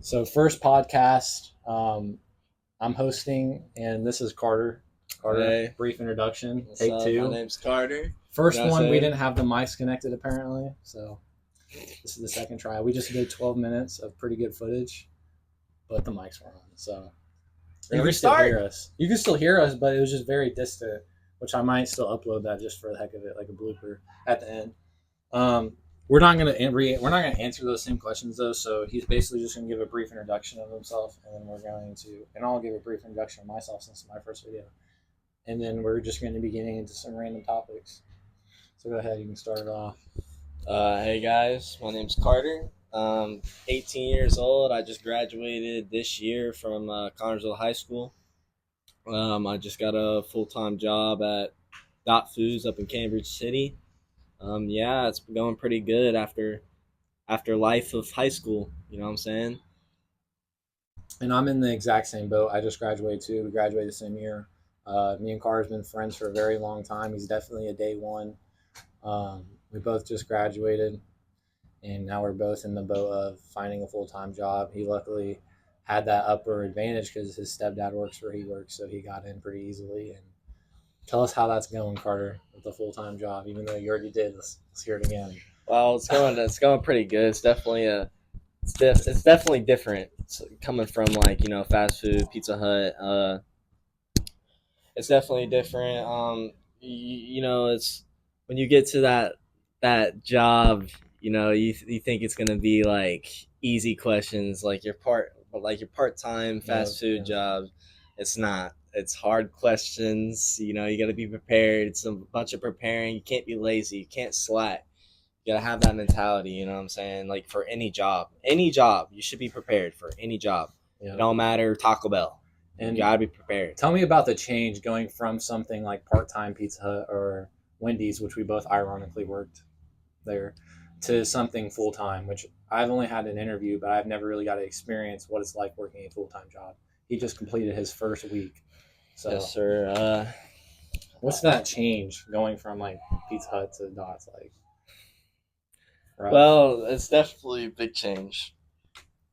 So first podcast, I'm hosting, and this is Carter. Carter, Hey, brief introduction. what's Take up? My two. name's Carter. You First know what I'm one, we saying? didn't have the mics connected apparently, so this is the second try. We just did 12 minutes of pretty good footage, but the mics were on, so you can still Restart. hear us. You can still hear us, but it was just very distant, which I might still upload that just for the heck of it, like a blooper at the end. Um, we're not gonna answer those same questions though. So he's basically just gonna give a brief introduction of himself, and then I'll give a brief introduction of myself since it's my first video, and then we're just gonna be getting into some random topics. So go ahead, you can start it off. Hey guys, my name's Carter. 18 years old. I just graduated this year from Connersville High School. I just got a full-time job at Dot Foods up in Cambridge City. Yeah, it's been going pretty good after life of high school. You know what I'm saying? And I'm in the exact same boat. I just graduated too. We graduated the same year. Me and Carter's been friends for a very long time. He's definitely a day one. We both just graduated, and now we're both in the boat of finding a full-time job. He luckily had that upper advantage because his stepdad works where he works, so he got in pretty easily. And tell us how that's going, Carter, with the full-time job. Even though you already did, let's hear it again. Well, it's going pretty good. It's definitely different. It's coming from fast food, Pizza Hut. It's definitely different. It's when you get to that job, you think it's gonna be like easy questions, like your part time fast food job. It's not. It's hard questions. You got to be prepared. It's a bunch of preparing. You can't be lazy. You can't slack. You gotta have that mentality. You know what I'm saying? Like for any job, you should be prepared for any job. Yeah. It don't matter Taco Bell. And you gotta be prepared. Tell me about the change going from something like part-time Pizza Hut or Wendy's, which we both ironically worked there, to something full-time, which I've only had an interview, but I've never really got to experience what it's like working a full-time job. He just completed his first week. So Yes, sir. What's that change going from like Pizza Hut to Dots like? Right? Well, it's definitely a big change.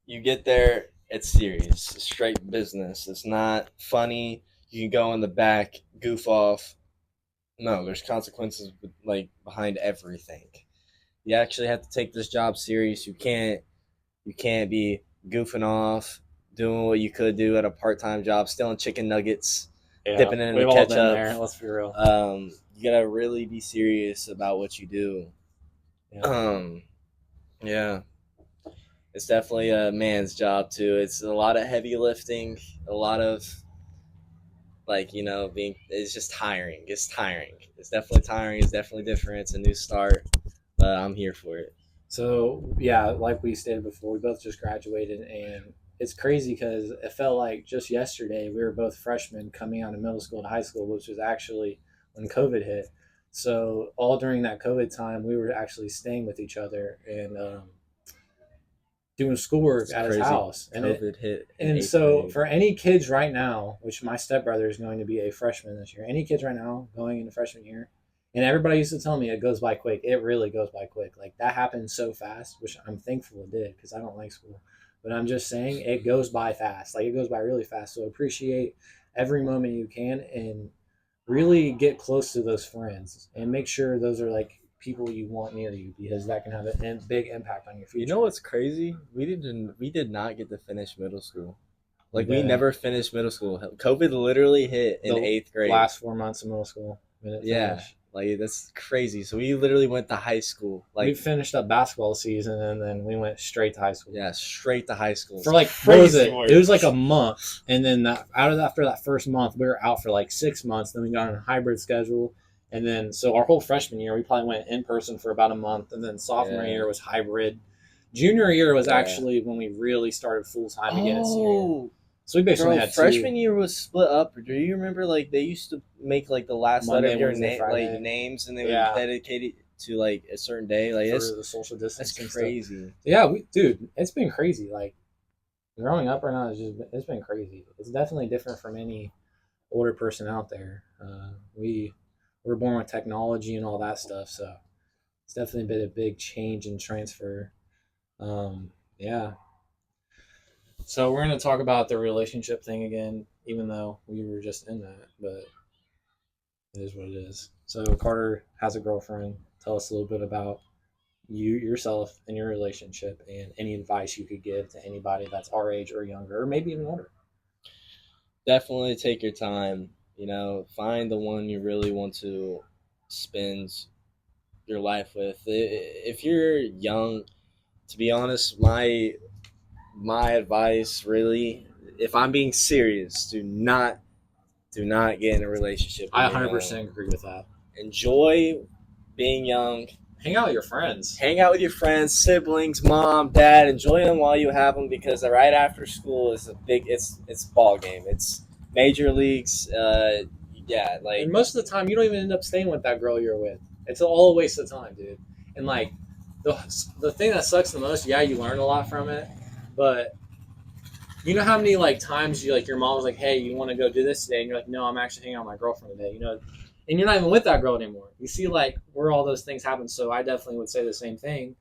You get there, it's serious, it's straight business. It's not funny. You can go in the back, goof off. No, there's consequences like behind everything. You actually have to take this job serious. You can't be goofing off, doing what you could do at a part-time job, stealing chicken nuggets, dipping it in the ketchup. There, let's be real. You gotta really be serious about what you do. Yeah. It's definitely a man's job too. It's a lot of heavy lifting, a lot of being. It's just tiring. It's tiring. It's definitely tiring. It's definitely different. It's a new start, but I'm here for it. So yeah, like we stated before, we both just graduated, and it's crazy because it felt like just yesterday we were both freshmen coming out of middle school to high school, which was actually when COVID hit. So all during that COVID time, we were actually staying with each other and doing schoolwork at his house. And COVID hit. And so for any kids right now, which my stepbrother is going to be a freshman this year, any kids right now going into freshman year, and everybody used to tell me it goes by quick. It really goes by quick. Like that happened so fast, which I'm thankful it did because I don't like school. But I'm just saying it goes by fast. Like it goes by really fast. So appreciate every moment you can and really get close to those friends and make sure those are like people you want near you because that can have a big impact on your future. You know what's crazy? We did not get to finish middle school. Like we never finished middle school. COVID literally hit in 8th grade. Last 4 months of middle school. Yeah. Like that's crazy. So we literally went to high school. Like we finished up basketball season and then we went straight to high school. Yeah, straight to high school. For like what was it? It was like a month, and then after that first month, we were out for like 6 months. Then we got on a hybrid schedule, and then so our whole freshman year, we probably went in person for about a month, and then sophomore year was hybrid. Junior year was actually when we really started full time again. At senior year. So we basically had freshman year was split up. Do you remember like they used to make like the last letter of your name, like names, and they would dedicate it to like a certain day, like for the social distancing. That's crazy. Stuff. Yeah, dude, it's been crazy. Like growing up right now, it's been crazy. It's definitely different from any older person out there. We were born with technology and all that stuff, so it's definitely been a big change and transfer. Yeah. So we're gonna talk about the relationship thing again, even though we were just in that, but it is what it is. So Carter has a girlfriend. Tell us a little bit about you yourself and your relationship, and any advice you could give to anybody that's our age or younger, or maybe even older. Definitely take your time. Find the one you really want to spend your life with. If you're young, to be honest, my advice really, if I'm being serious, do not get in a relationship when I you're young. 100% agree with that. Enjoy being young. Hang out with your friends. Hang out with your friends, siblings, mom, dad. Enjoy them while you have them, because right after school is it's ball game. It's major leagues. Yeah, like And most of the time, you don't even end up staying with that girl you're with. It's all a waste of time, dude. And like the thing that sucks the most, yeah, you learn a lot from it, but you know how many like times you like your mom was like, "Hey, you want to go do this today?" And you're like, "No, I'm actually hanging out with my girlfriend today." And you're not even with that girl anymore. You see like where all those things happen. So I definitely would say the same thing.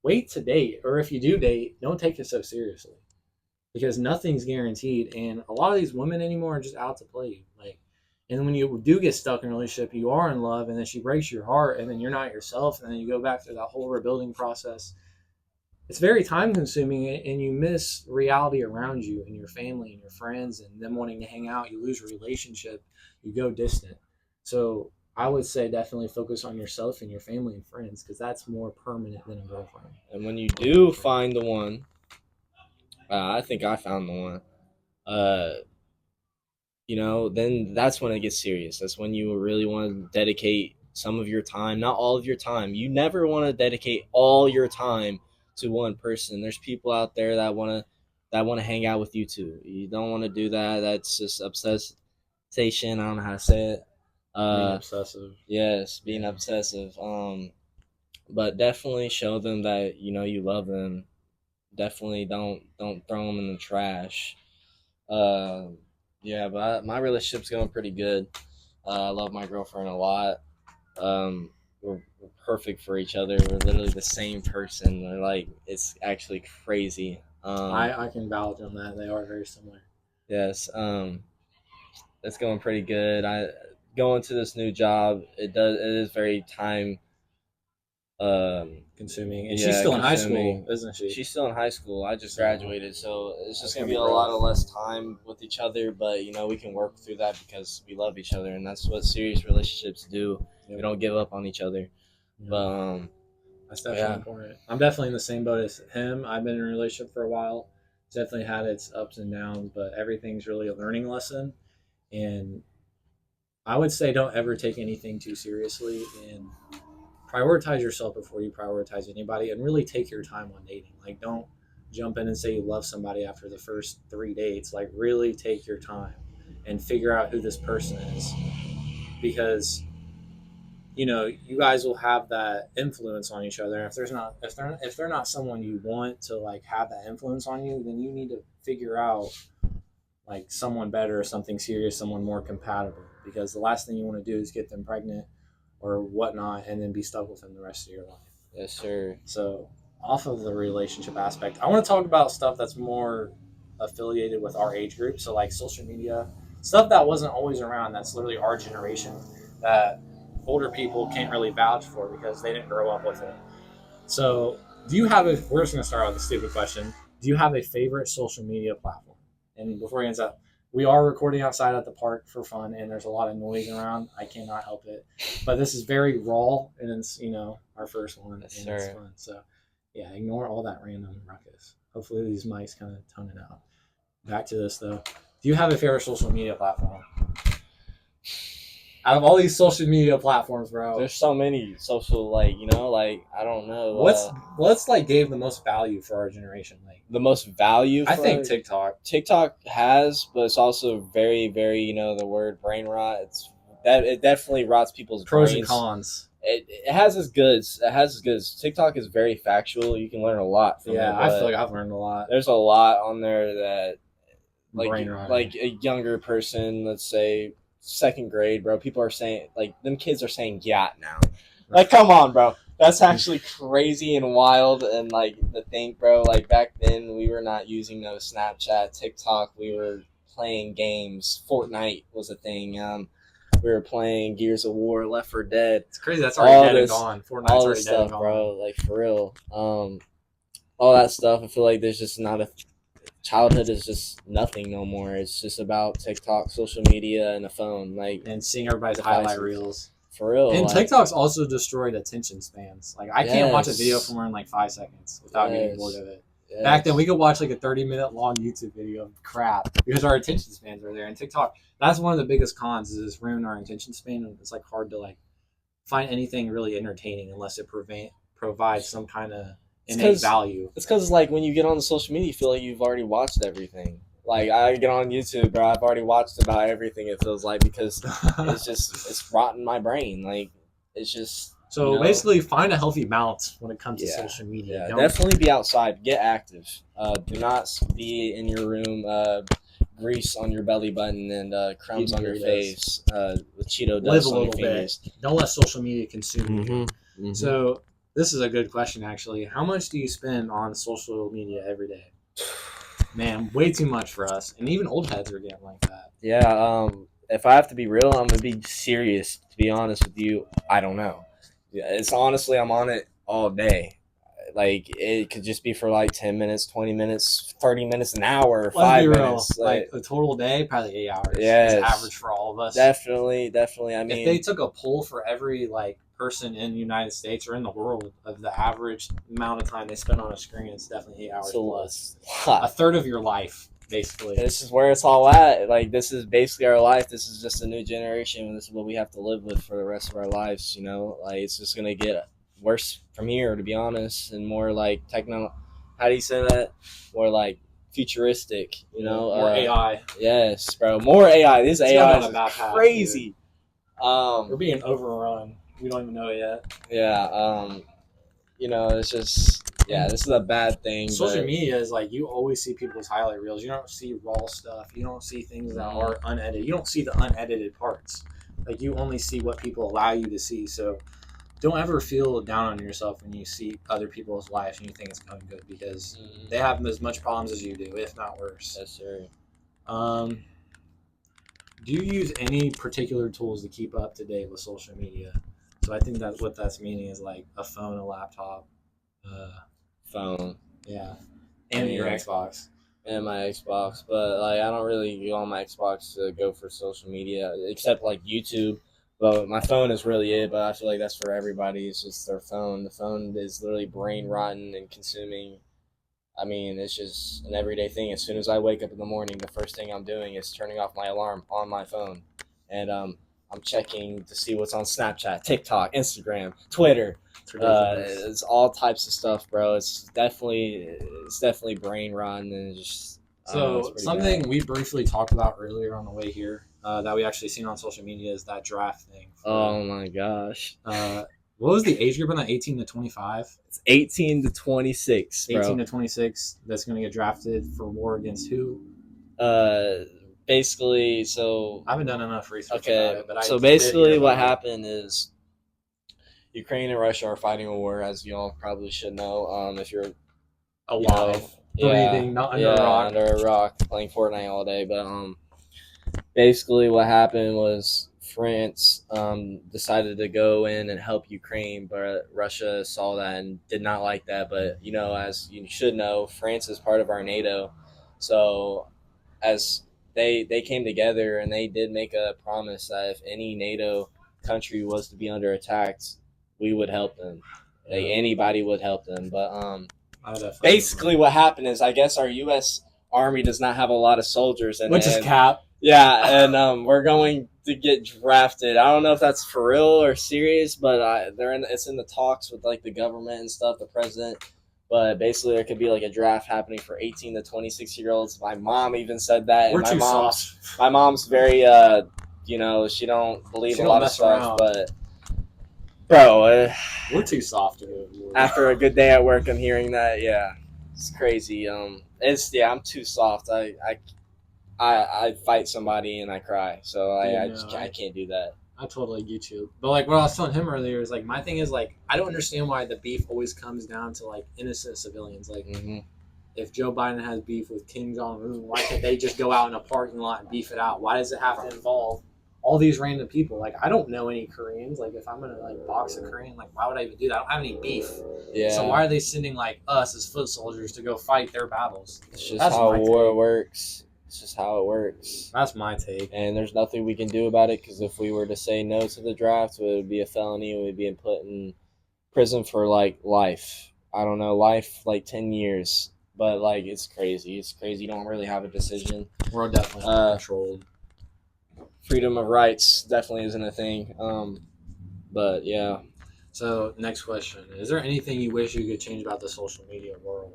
Wait to date, or if you do date, don't take it so seriously, because nothing's guaranteed, and a lot of these women anymore are just out to play you. Like, and when you do get stuck in a relationship, you are in love, and then she breaks your heart, and then you're not yourself, and then you go back through that whole rebuilding process. It's very time consuming, and you miss reality around you and your family and your friends and them wanting to hang out. You lose a relationship, you go distant. So I would say definitely focus on yourself and your family and friends, because that's more permanent than a girlfriend. And when you do find the one, I think I found the one. Uh, then that's when it gets serious. That's when you really want to dedicate some of your time, not all of your time. You never want to dedicate all your time to one person. There's people out there that want to hang out with you too. You don't want to do that. That's just obsession. I don't know how to say it. Being obsessive. Yes, being obsessive. But definitely show them that you love them. Definitely don't throw them in the trash. Uh, yeah, but my relationship's going pretty good. I love my girlfriend a lot. We're perfect for each other. We're literally the same person. We're like, it's actually crazy. I can vouch on that. They are very similar. Yes. It's going pretty good. I going to this new job. It is very time Consuming, and she's still in high school, isn't she? She's still in high school. I just graduated, so it's just That's gonna gonna be a be lot rough. of less time with each other. But we can work through that because we love each other, and that's what serious relationships do. Yep. We don't give up on each other. Yep. But That's definitely important. I'm definitely in the same boat as him. I've been in a relationship for a while. It's definitely had its ups and downs, but everything's really a learning lesson. And I would say don't ever take anything too seriously, and prioritize yourself before you prioritize anybody, and really take your time on dating. Like, don't jump in and say you love somebody after the first 3 dates. Like, really take your time and figure out who this person is, because you guys will have that influence on each other. And if they're not someone you want to like have that influence on you, then you need to figure out like someone better, something serious, someone more compatible, because the last thing you want to do is get them pregnant or whatnot and then be stuck with them the rest of your life. yes, sir. So off of the relationship aspect, I want to talk about stuff that's more affiliated with our age group. So like social media, stuff that wasn't always around, that's literally our generation, that older people can't really vouch for because they didn't grow up with it. So we're just going to start with a stupid question. Do you have a favorite social media platform? And before he ends up, we are recording outside at the park for fun, and there's a lot of noise around. I cannot help it. But this is very raw, and it's, our first one, Yes, and sir. it's fun. So, yeah, ignore all that random ruckus. Hopefully these mics kind of tone it out. Back to this, though. Do you have a favorite social media platform? Out of all these social media platforms, bro, There's so many social, like I don't know. what's like gave the most value for our generation? Like the most value? I think TikTok. TikTok has, but it's also very, very, the word brain rot. It definitely rots people's Pros brains. and cons. It has its goods. It has its goods. TikTok is very factual. You can learn a lot from it. Yeah, I feel like I've learned a lot. There's a lot on there that, Brain rot. like a younger person, let's say second grade, bro. People are saying, like, them kids are saying yacht now. Like, come on, bro. That's actually crazy and wild. And like to think, bro, like back then we were not using no Snapchat, TikTok. We were playing games. Fortnite was a thing. We were playing Gears of War, Left 4 Dead. It's crazy. That's already dead and gone. Fortnite's all already this dead and stuff, gone. bro. Like for real. All that stuff. I feel like there's just not a childhood is just nothing no more. It's just about TikTok, social media, and a phone. Like and seeing everybody's highlight reels. For real. And like, TikTok's also destroyed attention spans. Like I can't watch a video for more than like 5 seconds without getting bored of it. Yes. Back then, we could watch like a 30-minute long YouTube video of crap because our attention spans are there. And TikTok, that's one of the biggest cons is it's ruined our attention span. And it's like hard to like find anything really entertaining unless it provides some kind of innate value. It's because like when you get on the social media, you feel like you've already watched everything. Like I get on YouTube, bro, I've already watched about everything. It feels like because it's rotting my brain. Like it's just. So basically, find a healthy balance when it comes to social media. Yeah, definitely be outside. Get active. Do not be in your room, grease on your belly button and crumbs on your face with Cheeto dust on your fingers. Don't let social media consume you. Mm-hmm. So this is a good question, actually. How much do you spend on social media every day? Man, way too much for us. And even old heads are getting like that. Yeah, if I have to be real, I'm going to be serious. To be honest with you, I don't know. It's honestly, I'm on it all day. Like it could just be for like 10 minutes, 20 minutes, 30 minutes, an hour, 5 minutes. Like a total day, probably 8 hours. Yeah, it's average for all of us. Definitely. I mean, if they took a poll for every like person in the United States or in the world of the average amount of time they spend on a screen, it's definitely 8 hours plus. A third of your life. Basically, this is where it's all at. Like this is basically our life. This is just a new generation. This is what we have to live with for the rest of our lives. You know, like it's just gonna get worse from here, to be honest, and more like How do you say that? More like futuristic. You know, more AI. Yes, bro. More AI. This AI is crazy. We're being overrun. We don't even know it yet. Yeah. You know, it's just. Yeah, this is a bad thing. Social media is like you always see people's highlight reels. You don't see raw stuff. You don't see things that are unedited. You don't see the unedited parts. Like you only see what people allow you to see. So don't ever feel down on yourself when you see other people's lives and you think it's going good because they have as much problems as you do, if not worse. Yes, sir. Do you use any particular tools to keep up to date with social media? So I think that's what that's meaning is like a phone, a laptop. Phone. Yeah. And your Xbox. And my Xbox. But like I don't really go on my Xbox to go for social media except like YouTube. But my phone is really it, but I feel like that's for everybody. It's just their phone. The phone is literally brain rotten and consuming. I mean, it's just an everyday thing. As soon as I wake up in the morning, the first thing I'm doing is turning off my alarm on my phone. And I'm checking to see what's on Snapchat, TikTok, Instagram, Twitter. It's all types of stuff, bro. It's definitely brain run and just. So something we briefly talked about earlier on the way here that we actually seen on social media is that draft thing. Oh my gosh. What was the age group on that? 18 to 25? It's 18 to 26, bro. 18 to 26 that's going to get drafted for war against who? Basically, so... I haven't done enough research about it, but so basically what happened is Ukraine and Russia are fighting a war, as y'all probably should know. If you're alive, breathing, not under a rock. Under a rock, playing Fortnite all day. But basically what happened was France decided to go in and help Ukraine, but Russia saw that and did not like that. But, you know, as you should know, France is part of our NATO. So as they came together and they did make a promise that if any NATO country was to be under attack, we would help them. Like anybody would help them. But basically what happened is I guess our U.S. Army does not have a lot of soldiers. Which is cap. Yeah, and we're going to get drafted. I don't know if that's for real or serious, but it's in the talks with like the government and stuff, the president. But basically, there could be like a draft happening for 18 to 26-year-olds. My mom even said that. We're too soft. My mom's very, you know, she don't believe a lot of stuff. But, bro, we're too soft to go to war. After a good day at work, I'm hearing that. Yeah, it's crazy. I'm too soft. I fight somebody and I cry. So I can't do that. I totally get you. But like what I was telling him earlier is like my thing is like I don't understand why the beef always comes down to like innocent civilians. Like if Joe Biden has beef with Kim Jong Un, why can't they just go out in a parking lot and beef it out? Why does it have to involve all these random people? Like I don't know any Koreans. Like if I'm gonna like box a Korean, like why would I even do that? I don't have any beef. Yeah. So why are they sending like us as foot soldiers to go fight their battles? It's just how war works. It's just how it works. That's my take. And there's nothing we can do about it because if we were to say no to the draft, it would be a felony. We'd be put in prison for like life. I don't know, life like 10 years. But like it's crazy. It's crazy. You don't really have a decision. We're definitely controlled. Freedom of rights definitely isn't a thing. But yeah. So next question: is there anything you wish you could change about the social media world?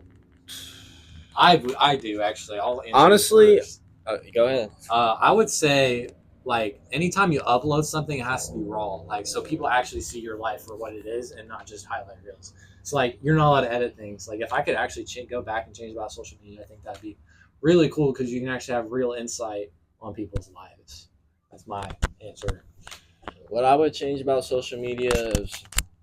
I do actually. I'll honestly. Go ahead. I would say like anytime you upload something, it has to be raw. Like so people actually see your life for what it is and not just highlight reels. So like you're not allowed to edit things. Like if I could actually go back and change about social media, I think that'd be really cool because you can actually have real insight on people's lives. That's my answer. What I would change about social media is,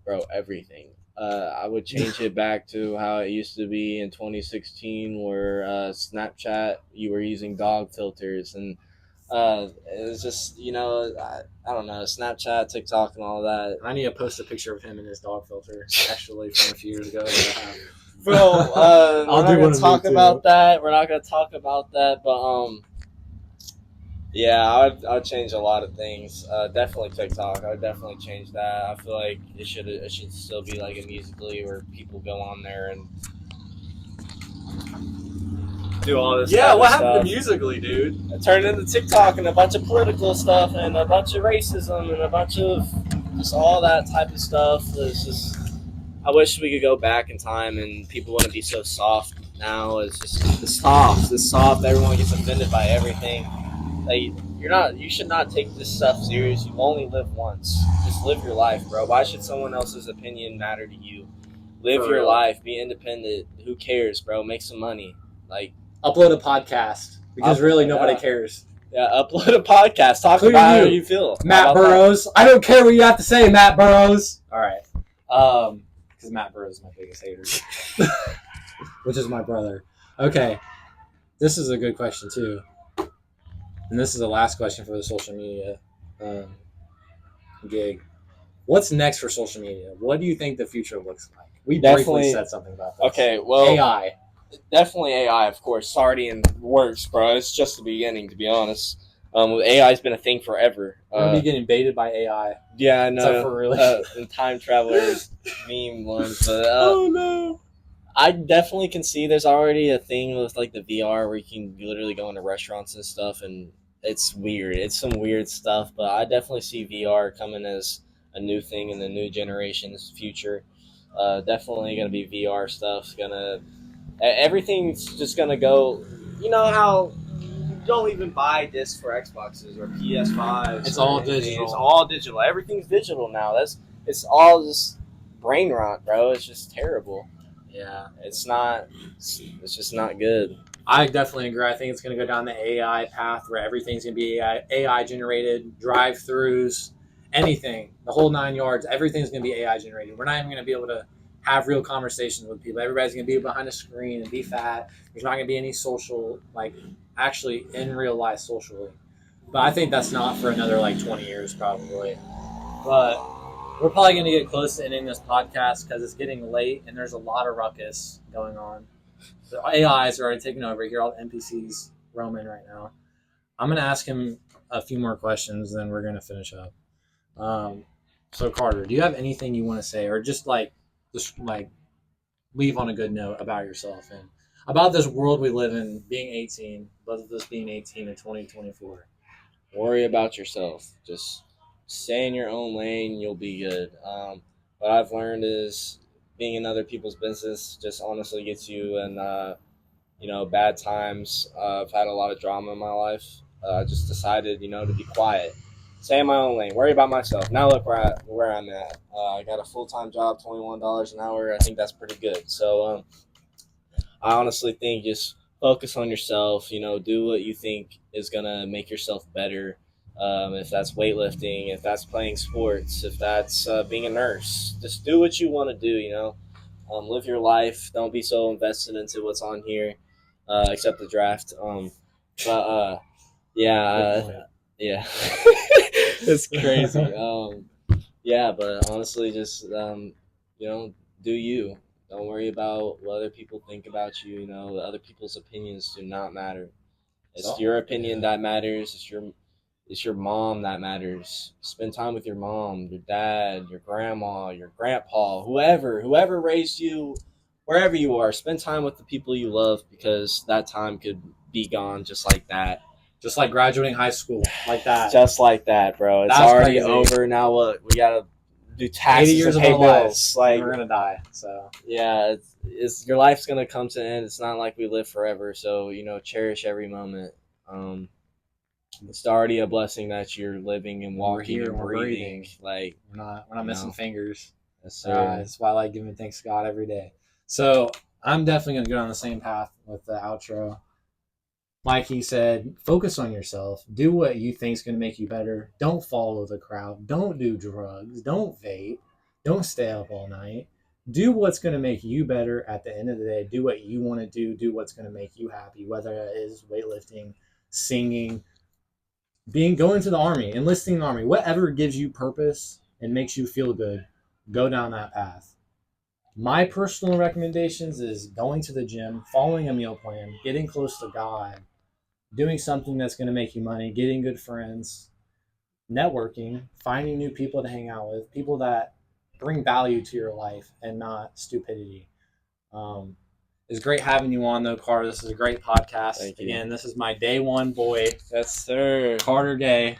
bro, everything. I would change it back to how it used to be in 2016 where Snapchat, you were using dog filters and it was just, I don't know, Snapchat, TikTok and all that. I need to post a picture of him in his dog filter actually from a few years ago. Bro, we're not going to talk about that. We're not going to talk about that, but yeah, I would change a lot of things. Definitely TikTok. I would definitely change that. I feel like it should still be like a Musical.ly where people go on there and do all this. Yeah, what happened to Musical.ly, dude? It turned into TikTok and a bunch of political stuff and a bunch of racism and a bunch of just all that type of stuff. It's just, I wish we could go back in time and people wouldn't be so soft now. It's just it's soft. Everyone gets offended by everything. Like you should not take this stuff serious. You only live once. Just live your life, bro. Why should someone else's opinion matter to you? Live your life. Be independent. Who cares, bro? Make some money. Like upload a podcast because really nobody cares. Yeah, upload a podcast. Talk about how you feel. Matt Burrows. I don't care what you have to say, Matt Burrows. All right. Because Matt Burrows is my biggest hater, which is my brother. Okay, this is a good question too. And this is the last question for the social media gig. What's next for social media? What do you think the future looks like? We briefly said something about this. Okay, well, AI. Definitely AI, of course. It's already in works, bro. It's just the beginning, to be honest. AI's been a thing forever. We're going to be getting baited by AI. Yeah, I know. Except for really. The time travelers meme ones. But, oh, no. I definitely can see there's already a thing with like the VR where you can literally go into restaurants and stuff, and it's weird. It's some weird stuff, but I definitely see VR coming as a new thing in the new generation's future. Definitely going to be VR stuff. Everything's just going to go. You know how you don't even buy discs for Xboxes or PS5s. It's all digital. It's all digital. Everything's digital now. It's all just brain rot, bro. It's just terrible. Yeah, it's just not good. I definitely agree. I think it's going to go down the AI path where everything's going to be AI generated, drive-throughs, anything, the whole 9 yards. Everything's going to be AI generated. We're not even going to be able to have real conversations with people. Everybody's going to be behind a screen and be fat. There's not going to be any social, like actually in real life socially. But I think that's not for another 20 years probably. But we're probably going to get close to ending this podcast because it's getting late and there's a lot of ruckus going on. The AIs are already taking over here. All the NPCs roaming right now. I'm going to ask him a few more questions, then we're going to finish up. So Carter, do you have anything you want to say, or just leave on a good note about yourself and about this world we live in, being 18, both of us being 18 in 2024? Worry about yourself. Just stay in your own lane. You'll be good. What I've learned is being in other people's business just honestly gets you in, bad times. I've had a lot of drama in my life. I just decided, to be quiet. Stay in my own lane. Worry about myself. Now look where I'm at. I got a full-time job, $21 an hour. I think that's pretty good. So I honestly think just focus on yourself. Do what you think is going to make yourself better. If that's weightlifting, if that's playing sports, if that's being a nurse, just do what you want to do. Live your life. Don't be so invested into what's on here, except the draft. But yeah, yeah, it's crazy. Yeah, but honestly, just do you. Don't worry about what other people think about you. Other people's opinions do not matter. It's your opinion that matters. It's your mom that matters. Spend time with your mom, your dad, your grandma, your grandpa, whoever raised you, wherever you are. Spend time with the people you love, because that time could be gone just like that. Just like graduating high school, like that. Just like that, bro. It's That's already crazy. over. Now what? We gotta do taxes 80 years and of pay our bills. lives, Like, we're gonna die. So yeah, it's your life's gonna come to an end. It's not like we live forever. So cherish every moment. It's already a blessing that you're living and walking here, and we're breathing. breathing. Like, we're not missing fingers. yes, sir. That's why I like giving thanks to God every day. So I'm definitely gonna go on the same path with the outro. Like he said, focus on yourself. Do what you think is going to make you better. Don't follow the crowd. Don't do drugs. Don't vape. Don't stay up all night. Do what's going to make you better at the end of the day. Do what you want to do. Do what's going to make you happy, whether it is weightlifting, singing, going to the army, enlisting in the army, whatever gives you purpose and makes you feel good, go down that path. My personal recommendations is going to the gym, following a meal plan, getting close to God, doing something that's going to make you money, getting good friends, networking, finding new people to hang out with, people that bring value to your life and not stupidity. It's great having you on, though, Carter. This is a great podcast. Thank you. Again, this is my day one boy. Yes, sir. Karter Gay.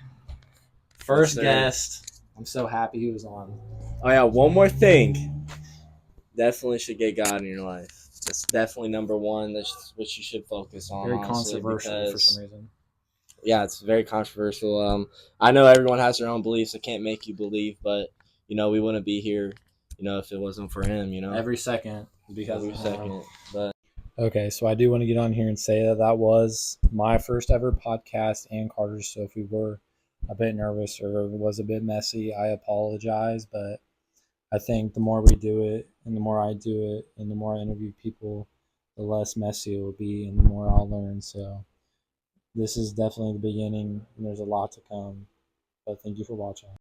First Yes, guest. I'm so happy he was on. Oh, yeah, one more thing. Definitely should get God in your life. That's definitely number one. That's what you should focus on. Very honestly, controversial for some reason. Yeah, it's very controversial. I know everyone has their own beliefs. I can't make you believe, but we wouldn't be here, if it wasn't for him. Every second. Because every second. But okay, so I do want to get on here and say that was my first ever podcast and Carter's. So if we were a bit nervous or it was a bit messy, I apologize. But I think the more we do it and the more I do it and the more I interview people, the less messy it will be and the more I'll learn. So this is definitely the beginning and there's a lot to come. But thank you for watching.